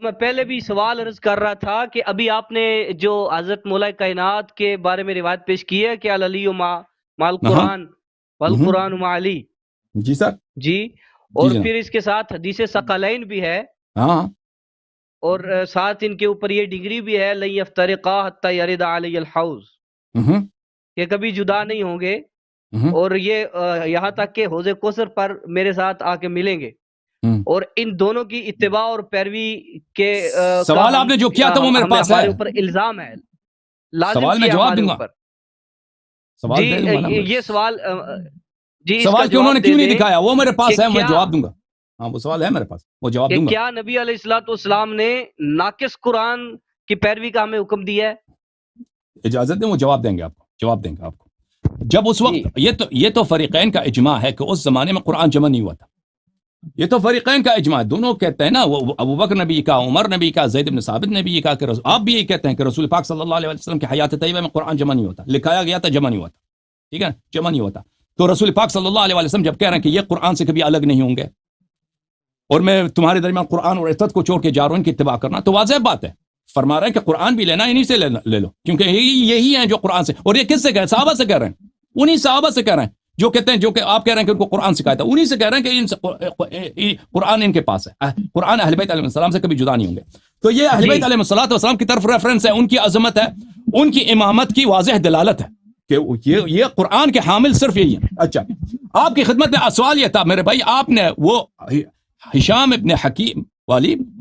میں پہلے بھی سوال عرض کر رہا تھا کہ ابھی آپ نے جو حضرت مولا کائنات کے بارے میں روایت پیش کی ہے کہ العلی مال قرآن والقرآن مع علی، جی سر جی، اور پھر اس کے ساتھ حدیث ثقلین بھی ہے، ہاں، اور ساتھ ان کے اوپر یہ ڈگری بھی ہے لن یفترقا حتی یرد علی الحوض، کہ کبھی جدا نہیں ہوں گے، اور یہ یہاں تک کہ حوض کوثر پر میرے ساتھ آ کے ملیں گے، اور ان دونوں کی اتباع اور پیروی کے سوال آپ نے جو کیا تھا وہ میرے پاس ہے، ہمارے اوپر الزام ہے، لازم سوال میں کیا جواب ہمارے دوں گا، اوپر۔ سوال دے دوں گا نا، یہ سوال جی، اس سوال کا کہ انہوں نے جواب کیوں دے نہیں دیں دکھایا، وہ میرے پاس کہ ہے، میں کیا جواب دوں گا، ہاں وہ سوال ہے میرے پاس، وہ جواب کہ دوں گا۔ کیا نبی علیہ الصلوۃ والسلام نے ناقص قرآن کی پیروی کا ہمیں حکم دیا ہے؟ اجازت دیں، وہ جواب دیں گے آپ کو، جواب دیں گے آپ کو۔ جب اس وقت یہ تو فریقین کا اجماع ہے کہ اس زمانے میں قرآن جمع نہیں ہوا تھا، یہ تو فریقین کا اجماع ہے، دونوں کہتے ہیں نا، وہ ابو بکر نبی کا، عمر نبی کا، زید بن ثابت نبی کا، کہ آپ بھی یہی کہتے ہیں کہ رسول پاک صلی اللہ علیہ وسلم کی حیات طیبہ میں قرآن جمع نہیں ہوتا، لکھایا گیا تھا جمع نہیں ہوتا، ٹھیک ہے، جمع نہیں ہوتا۔ تو رسول پاک صلی اللہ علیہ وسلم جب کہہ رہے ہیں کہ یہ قرآن سے کبھی الگ نہیں ہوں گے اور میں تمہارے درمیان قرآن اور عترت کو چھوڑ کے جا رہا ہوں ان کی اتباع کرنا، تو واضح بات ہے، فرما رہے ہیں کہ قرآن بھی لینا، انہی سے لے لو، کیونکہ یہی ہیں جو قرآن سے، اور یہ کس سے کہہ رہے ہیں؟ صحابہ سے کہہ رہے ہیں، انہی صحابہ سے کہہ رہے ہیں جو کہتے ہیں، جو کہ آپ کہہ رہے ہیں کہ ان کو قرآن سکھایا تھا، انہی سے کہہ رہے ہیں کہ ان سے قرآن ان کے پاس ہے، قرآن اہل بیت علیہ السلام سے کبھی جدا نہیں ہوں گے۔ تو یہ اہل بیت علیہ السلام کی طرف ریفرنس ہے، ان کی عظمت ہے، ان کی امامت کی واضح دلالت ہے کہ یہ قرآن کے حامل صرف یہی ہیں۔ اچھا، آپ کی خدمت میں سوال یہ تھا میرے بھائی، آپ نے وہ حشام ابن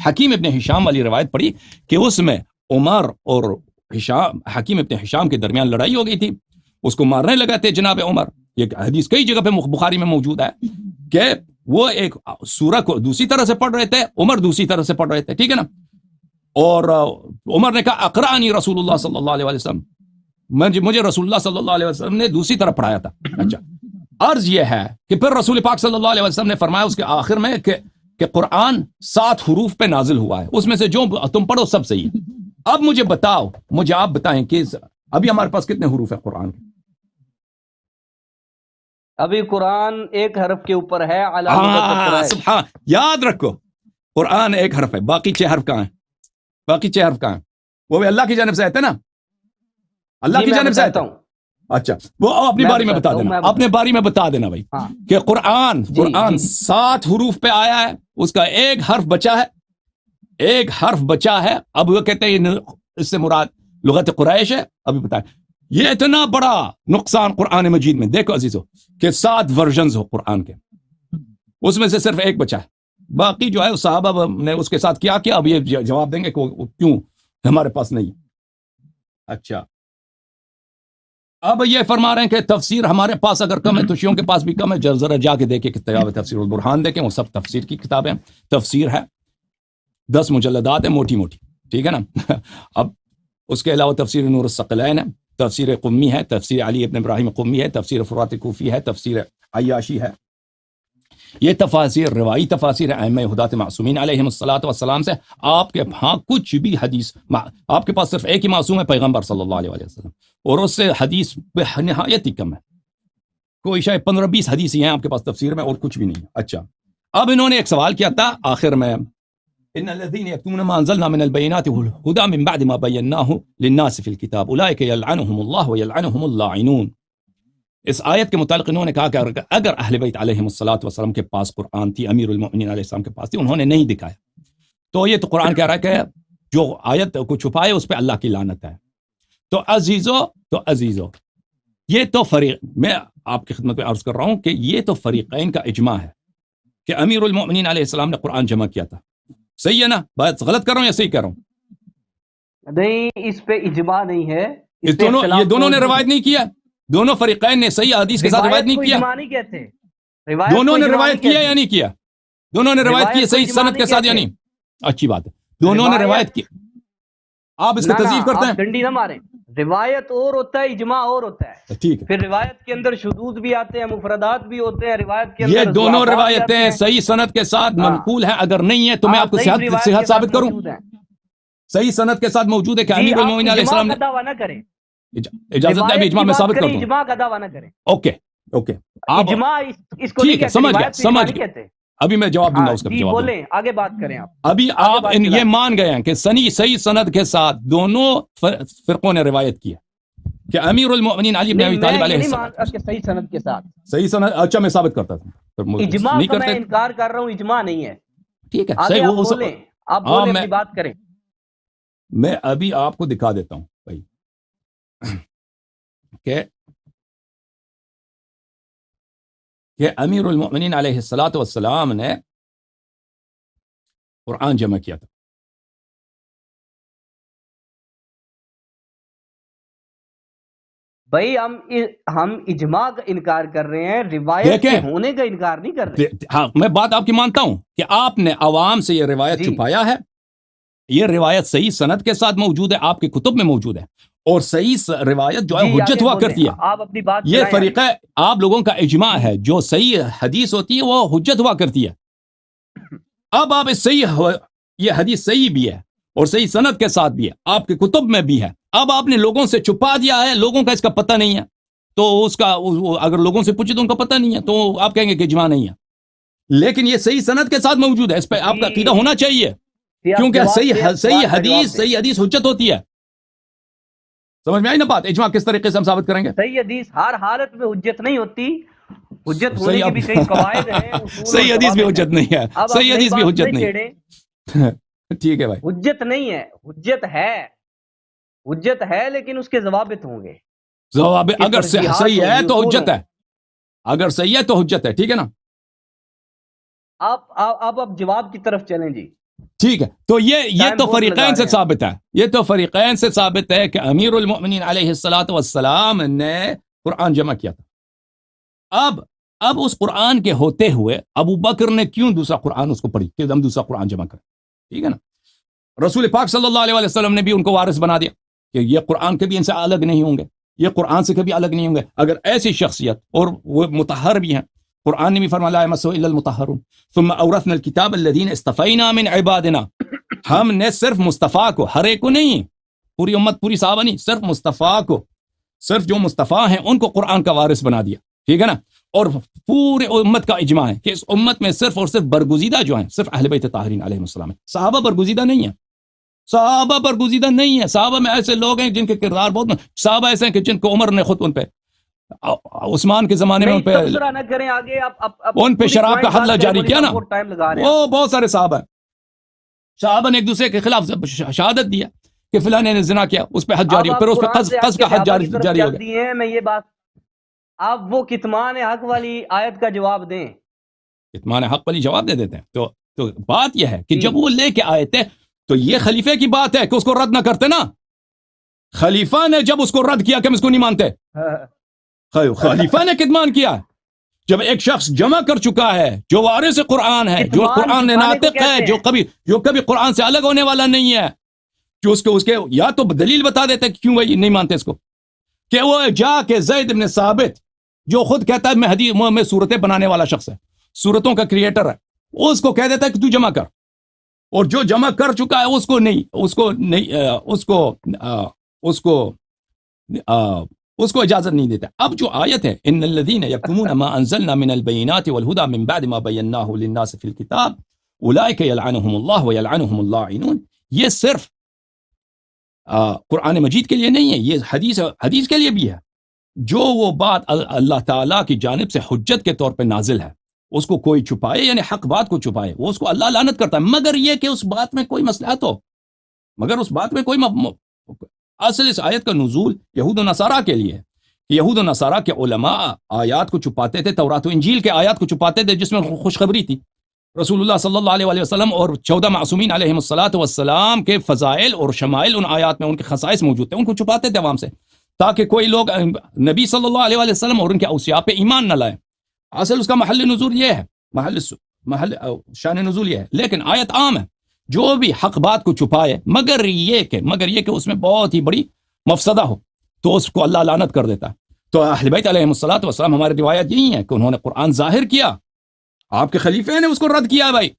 حکیم ابن ہشام والی روایت پڑھی کہ اس میں عمر اور حکیم ابن ہشام کے درمیان لڑائی ہو گئی تھی، اس کو مارنے لگا تھے جناب عمر، یہ حدیث کئی جگہ پہ بخاری میں موجود ہے کہ وہ ایک سورہ کو دوسری طرح سے پڑھ رہے تھے، عمر دوسری طرح سے پڑھ رہے تھے، ٹھیک ہے نا، اور عمر نے کہا اقرأنی رسول اللہ صلی اللہ علیہ وسلم، مجھے رسول اللہ صلی اللہ علیہ وسلم نے دوسری طرح پڑھایا تھا۔ اچھا، عرض یہ ہے کہ پھر رسول پاک صلی اللہ علیہ وسلم نے فرمایا اس کے آخر میں کہ قرآن 7 حروف پہ نازل ہوا ہے، اس میں سے جو تم پڑھو سب صحیح ہے۔ اب مجھے آپ بتائیں کہ ابھی ہمارے پاس کتنے حروف ہیں قرآن کے؟ ابھی قرآن ایک حرف کے اوپر ہے، سبحان، یاد رکھو قرآن ایک حرف ہے، باقی 6 حرف کہاں ہیں؟ باقی 6 حرف کہاں ہیں؟ وہ بھی اللہ کی جانب سے آتے ہیں نا، اللہ کی جانب سے آتے ہیں۔ اچھا، وہ اپنی باری میں بتا دینا، اپنے باری میں بتا دینا بھائی کہ قرآن 7 حروف پہ آیا ہے، اس کا ایک حرف بچا ہے، اب وہ کہتے ہیں اس سے مراد لغت قریش ہے۔ ابھی بتائیں، یہ اتنا بڑا نقصان قرآن مجید میں، دیکھو عزیزو کہ 7 ورژنز ہو قرآن کے، اس میں سے صرف ایک بچا ہے، باقی جو ہے صحابہ نے اس کے ساتھ کیا اب یہ جواب دیں گے کہ کیوں ہمارے پاس نہیں۔ اچھا، اب یہ فرما رہے ہیں کہ تفسیر ہمارے پاس اگر کم ہے تو شیعوں کے پاس بھی کم ہے، ذرا جا کے دیکھیں کتاب تفسیر البرہان دیکھیں، وہ سب تفسیر کی کتابیں، تفسیر ہے، 10 مجلدات ہیں موٹی موٹی، ٹھیک ہے نا۔ اب اس کے علاوہ تفسیر نور الثقلین ہے، تفسیر قمی ہے، تفسیر علی ابن ابراہیم قمی ہے، تفسیر فرات کوفی ہے، تفسیر عیاشی ہے، یہ تفاسیر روایی تفاسیر ہے ائمہ ہدات معصومین علیہم الصلوۃ والسلام سے۔ آپ کے ہاں کچھ بھی حدیث، آپ کے پاس صرف ایک ہی معصوم ہے، پیغمبر صلی اللہ علیہ وسلم، اور اس سے حدیث بے نہایت ہی کم ہے، کوئی شاید 15-20 حدیث ہی ہیں آپ کے پاس تفسیر میں، اور کچھ بھی نہیں ہے۔ اچھا، اب انہوں نے ایک سوال کیا تھا آخر میں، ان الذين يكتمون ما انزلنا من البينات والهدى من بعد ما بيناه للناس في الكتاب اولئك يلعنهم الله ويلعنهم اللاعنون۔ اس آیت کے متعلق انہوں نے کہا کہ اگر اہل بیت علیہم الصلوۃ والسلام کے پاس قرآن تھی، امیر المؤمنین علیہ السلام کے پاس تھی، انہوں نے نہیں دکھایا، تو یہ تو قرآن کہہ رہا ہے کہ جو آیت کو چھپائے اس پہ اللہ کی لعنت ہے۔ تو عزیزو یہ تو میں آپ کی خدمت میں عرض کر رہا ہوں کہ یہ تو فریقین کا اجماع ہے کہ امیر المؤمنین علیہ السلام نے قرآن جمع کیا تھا، صحیح ہے نا؟ بات غلط کر رہا ہوں یا صحیح کر رہا ہوں؟ نہیں، اس پہ اجماع نہیں ہے، یہ دونوں نے روایت نہیں کیا، دونوں فریقین نے صحیح حدیث کے ساتھ روایت نہیں کیا، دونوں نے روایت کیا یا نہیں کیا؟ دونوں نے روایت کی صحیح سند کے ساتھ یا نہیں؟ اچھی بات ہے، دونوں نے روایت کی۔ آپ اس کو تضعیف کرتے ہیں، ڈنڈی نہ ماریں، روایت اور ہوتا ہے، اجماع اور ہوتا ہے، ٹھیک ہے، پھر روایت کے اندر شذوذ بھی آتے ہیں، مفردات بھی ہوتے ہیں، روایت کے اندر یہ دونوں روایتیں صحیح سند کے ساتھ منقول ہیں، اگر نہیں ہے تو میں آپ کو صحت ثابت کروں، صحیح سند کے ساتھ موجود ہے کہ امیر المومنین علیہ السلام نے، دعویٰ نہ کریں، اجازت ہے اجماع میں ثابت کر دوں، اجماع کا دعویٰ نہ کریں، اوکے اجماع اس کو ٹھیک ہے، سمجھ گیا، ابھی میں جواب دوں گا اس کا جی جواب بولیں، آگے بات کریں آپ. ابھی آپ یہ مان گئے ہیں کہ صحیح سند کے ساتھ دونوں فرقوں نے روایت کی ہے کہ امیر المؤمنین علی بن ابی طالب علیہ السلام کہ صحیح سند کے ساتھ صحیح سند. اچھا میں ثابت کرتا ہوں. اجماع کا میں انکار کر رہا ہوں، اجماع نہیں ہے. ٹھیک ہے آگے صحیح. آپ بولیں، آپ بولیں، اپنی بات کریں. میں ابھی آپ کو دکھا دیتا ہوں بھائی کہ امیر المؤمنین علیہ الصلوۃ والسلام نے قرآن جمع کیا تھا. بھائی ہم اجماع کا انکار کر رہے ہیں، روایت کے ہونے کا انکار نہیں کر رہے. ہاں میں بات آپ کی مانتا ہوں کہ آپ نے عوام سے یہ روایت چھپایا ہے. یہ روایت صحیح سند کے ساتھ موجود ہے، آپ کی کتب میں موجود ہے، اور صحیح روایت جو ہے حجت ہوا کرتی ہے. آپ اپنی بات یہ فریقہ آپ لوگوں کا اجماع ہے، جو صحیح حدیث ہوتی ہے وہ حجت ہوا کرتی ہے. اب آپ یہ حدیث صحیح بھی ہے اور صحیح سند کے ساتھ بھی ہے، آپ کی کتب میں بھی ہے. اب آپ نے لوگوں سے چھپا دیا ہے، لوگوں کا اس کا پتہ نہیں ہے، تو اس کا اگر لوگوں سے پوچھے تو ان کا پتہ نہیں ہے، تو آپ کہیں گے کہ اجماع نہیں ہے. لیکن یہ صحیح سند کے ساتھ موجود ہے، اس پہ آپ کا عقیدہ ہونا چاہیے، کیونکہ صحیح حدیث حجت ہوتی ہے. سمجھ میں آئی نا بات؟ اجماع کس طریقے سے ہم ثابت کریں گے؟ صحیح حدیث ہر حالت میں حجت نہیں ہوتی، حجت ہونے کی بھی کئی قواعد ہیں. صحیح حدیث بھی حجت نہیں ہے، صحیح حدیث بھی حجت نہیں ہے. ٹھیک ہے بھائی، حجت نہیں ہے، حجت ہے لیکن اس کے ضوابط ہوں گے. ضوابط اگر صحیح ہے تو حجت ہے، اگر صحیح ہے تو حجت ہے. ٹھیک ہے نا؟ آپ جواب کی طرف چلیں جی. ٹھیک ہے، تو یہ تو فریقین سے ثابت ہے، یہ تو فریقین سے ثابت ہے کہ امیر المؤمنین علیہ الصلوۃ والسلام نے قرآن جمع کیا تھا. اب اس قرآن کے ہوتے ہوئے ابو بکر نے کیوں دوسرا قرآن اس کو پڑھی کہ ہم دوسرا قرآن جمع کریں؟ ٹھیک ہے نا؟ رسول پاک صلی اللہ علیہ وسلم نے بھی ان کو وارث بنا دیا کہ یہ قرآن کبھی ان سے الگ نہیں ہوں گے، یہ قرآن سے کبھی الگ نہیں ہوں گے. اگر ایسی شخصیت اور وہ مطہر بھی ہیں، قرآن نے بھی فرمایا لا یمسہ الا المطہرون ثم اورثنا الکتاب الذین اصطفینا من عبادنا. ہم نے صرف مصطفیٰ کو، ہر ایک کو نہیں، پوری امت پوری صحابہ نہیں، صرف مصطفیٰ کو، صرف جو مصطفیٰ ہیں ان کو قرآن کا وارث بنا دیا. ٹھیک ہے نا؟ اور پورے امت کا اجماع ہے کہ اس امت میں صرف اور صرف برگزیدہ جو ہیں صرف اہل بیت طاہرین علیہ السلام ہیں. صحابہ برگزیدہ نہیں ہیں، صحابہ برگزیدہ نہیں ہیں. صحابہ میں ایسے لوگ ہیں جن کے کردار بہت، صحابہ ایسے ہیں کہ جن کو عمر نے خود ان پہ، عثمان کے زمانے میں ان پہ شراب کا حد جاری کیا نا. وہ بہت سارے صحابہ ہیں، صحابہ نے ایک دوسرے کے خلاف شہادت دیا کہ فلاں نے زنا کیا، اس پہ حد جاری ہو، پھر اس پہ قذف کا حد جاری ہو گیا. میں یہ بات، آپ وہ کتمان حق والی آیت کا جواب دیں. کتمان حق والی جواب دے دیتے ہیں. تو بات یہ ہے کہ جب وہ لے کے آئے تھے تو یہ خلیفے کی بات ہے کہ اس کو رد نہ کرتے نا. خلیفہ نے جب اس کو رد کیا کہ ہم اس کو نہیں مانتے، خلیفہ نے کتمان کیا. جب ایک شخص جمع کر چکا ہے، جو وارث قرآن ہے، جو قرآن ناطق ہے، جو کبھی قرآن سے الگ ہونے والا نہیں ہے، جو اس کے یا تو دلیل بتا دیتے کہ کیوں نہیں مانتے اس کو، کہ وہ جا کے زید بن ثابت جو خود کہتا ہے میں صورتیں بنانے والا شخص ہے، صورتوں کا کریٹر ہے، اس کو کہہ دیتا ہے کہ تو جمع کر، اور جو جمع کر چکا ہے اس کو اجازت نہیں دیتا. اب جو آیت ہے ان الذين يكتمون ما انزلنا من البينات والهدى من بعد ما بيناه للناس في الكتاب اولئك يلعنهم الله ويلعنهم اللاعنون، یہ صرف قرآن مجید کے لیے نہیں ہے، یہ حدیث کے لیے بھی ہے. جو وہ بات اللہ تعالیٰ کی جانب سے حجت کے طور پہ نازل ہے، اس کو کوئی چھپائے، یعنی حق بات کو چھپائے، وہ اس کو اللہ لعنت کرتا ہے، مگر یہ کہ اس بات میں کوئی مصلحت ہو، مگر اس بات میں کوئی اصل اس آیت کا نزول یہود و نصارہ کے لیے ہے. یہود و نصارہ کے علماء آیات کو چھپاتے تھے، تورات و انجیل کے آیات کو چھپاتے تھے جس میں خوشخبری تھی. رسول اللہ صلی اللہ علیہ وسلم اور 14 معصومین علیہم الصلاۃ والسلام کے فضائل اور شمائل ان آیات میں ان کے خصائص موجود تھے، ان کو چھپاتے تھے عوام سے تاکہ کوئی لوگ نبی صلی اللہ علیہ وسلم اور ان کے اوصیاء پہ ایمان نہ لائیں. اصل اس کا محل نزول یہ ہے، محل شان نزول یہ ہے. لیکن آیت عام ہے، جو بھی حق بات کو چھپائے مگر یہ کہ اس میں بہت ہی بڑی مفسدہ ہو تو اس کو اللہ لعنت کر دیتا ہے. تو اہل بیت علیہم الصلاۃ والسلام ہماری روایت یہی ہے کہ انہوں نے قرآن ظاہر کیا، آپ کے خلیفے نے اس کو رد کیا. بھائی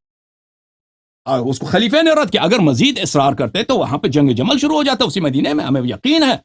اس کو خلیفے نے رد کیا. اگر مزید اصرار کرتے تو وہاں پہ جنگ جمل شروع ہو جاتا اسی مدینے میں، ہمیں یقین ہے